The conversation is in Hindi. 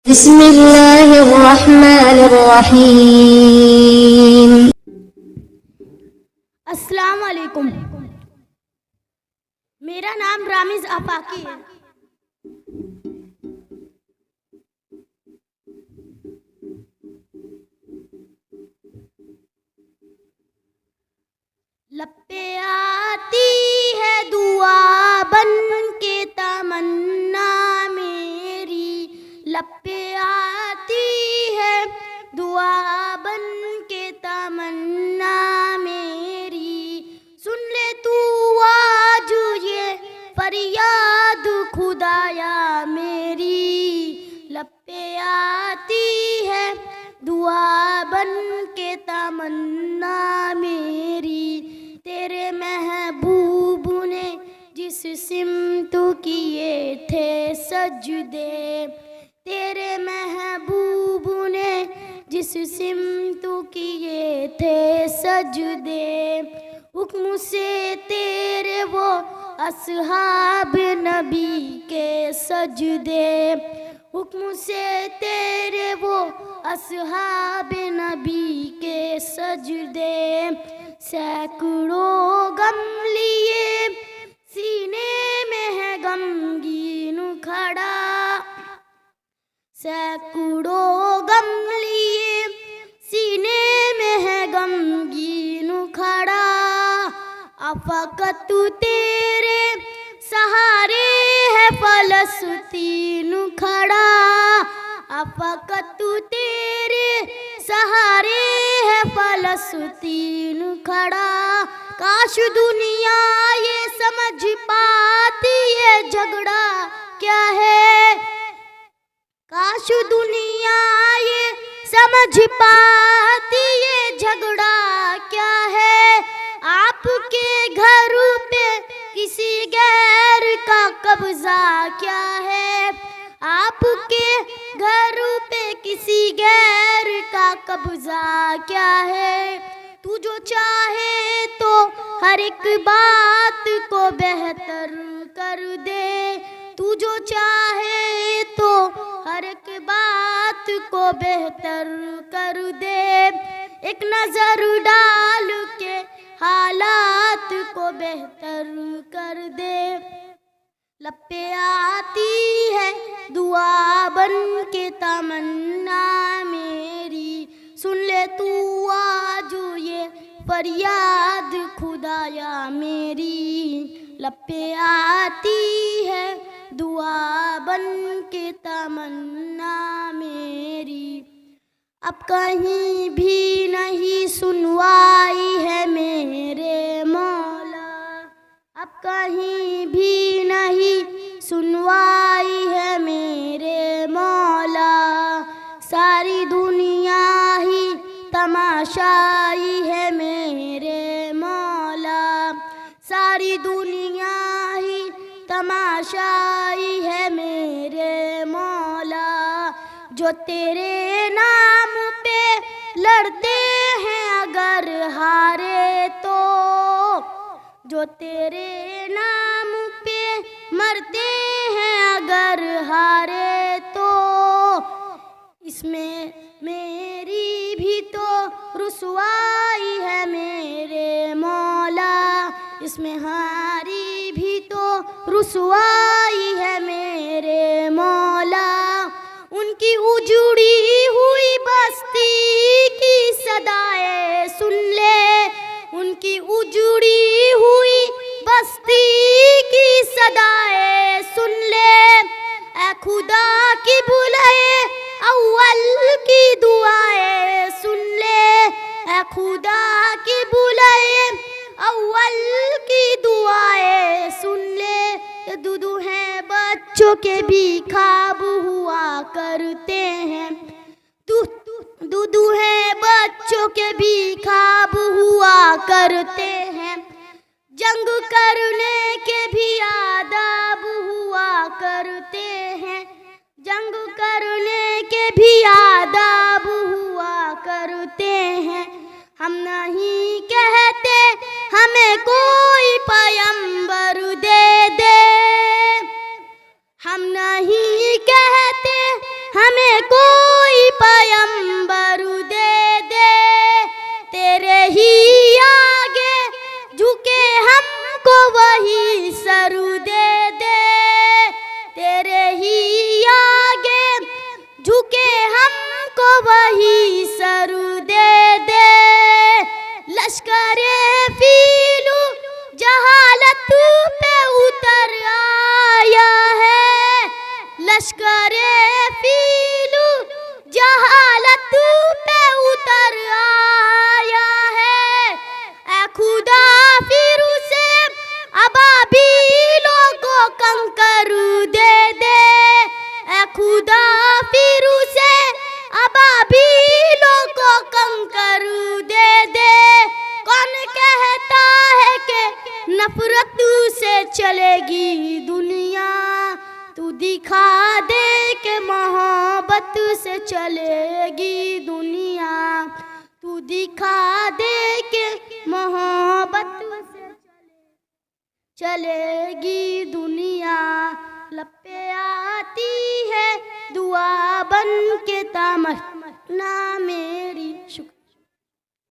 बिस्मिल्लाहिर्रहमानिर्रहीम। अस्सलाम वालेकुम। मेरा नाम रामिज आफाकी है। लब पे आती है दुआ बन के तमन्ना मेरी, लब पे आती है दुआ बन के तमन्ना मेरी। सुन ले तू आज ये फरियाद खुदाया मेरी, लब पे आती है दुआ बन के तमन्ना मेरी। तेरे महबूब ने जिस सिमत किए थे सजदे, तेरे महबूब ने जिस सिमत किए थे सजदे, हुक्म से तेरे वो असहाब नबी के सजदे, हुक्म से तेरे वो असहाब नबी के सजदे। सैकड़ों गम लिए सीने में है गमगीन खड़ा, सैकड़ों गम लिए सीने में है गमगीन खड़ा। अफकत तेरे सहारे है फलस्तीन खड़ा, अफकत तेरे सहारे है फलस्तीन खड़ा। काश दुनिया ये समझ पाती ये झगड़ा क्या है, काश दुनिया ये समझ पाती ये झगड़ा क्या है। आपके घर पे किसी गैर का कब्जा क्या है, आपके घर पे किसी गैर का कब्जा क्या है। तू जो चाहे तो हर एक बात को बेहतर कर दे, तू जो चाहे तो हर एक बात को बेहतर कर दे। एक नजर डाल के हालात को बेहतर कर दे। लब पे आती है दुआ बन के तमन्ना मेरी, सुन ले तू आज ये फरियाद खुदाया मेरी। लब पे आती है दुआ बन के तमन्ना मेरी। अब कहीं भी नहीं सुनवाई है मेरे मौला, अब कहीं भी नहीं सुनवाई है मेरे मौला। सारी दुनिया ही तमाशाई है मेरे मौला, सारी दुनिया ही तमाशाई है मेरे मौला। जो तेरे नाम पे लड़ते हैं अगर हारे तो, जो तेरे नाम पे मरते हैं अगर हारे तो, इसमें मेरी भी तो रुसवाई है मेरे मौला, इसमें हारी भी तो रुसवाई है मेरे मौला। उनकी उजड़ी हुई बस्ती की सदाएं सुन ले, उनकी उजड़ी हुई बस्ती की सदाएं सुन ले। ऐ खुदा की बुलाए अव्वल की दुआएं सुन ले, ऐ खुदा की बुलाए अव्वल की दुआएं सुन ले। ये दूधू हैं बच्चों के भी ख्वाब हुआ करते हैं, दूधू हैं बच्चों के भी ख्वाब हुआ करते हैं। जंग करने के भी आदाब हुआ करते हैं, जंग करने के भी आदाब हुआ करते हैं। हम नहीं कहते हमें कोई पैगंबर दे दे, हम नहीं कहते हमें लश्करे फीलू जहालत पे उतर आया है। ऐ खुदा फिर उसे अबाबीलों को कंकर दे दे। ऐ खुदा फिर उसे अबाबीलों को कंकर दे दे। कौन कहता है कि नफरत से चलेगी दुनिया, तू दिखा दे के मोहब्बत से चलेगी दुनिया। तू दिखा दे के मोहब्बत से चलेगी दुनिया। लब पे आती है दुआ बन के तमन्ना मेरी,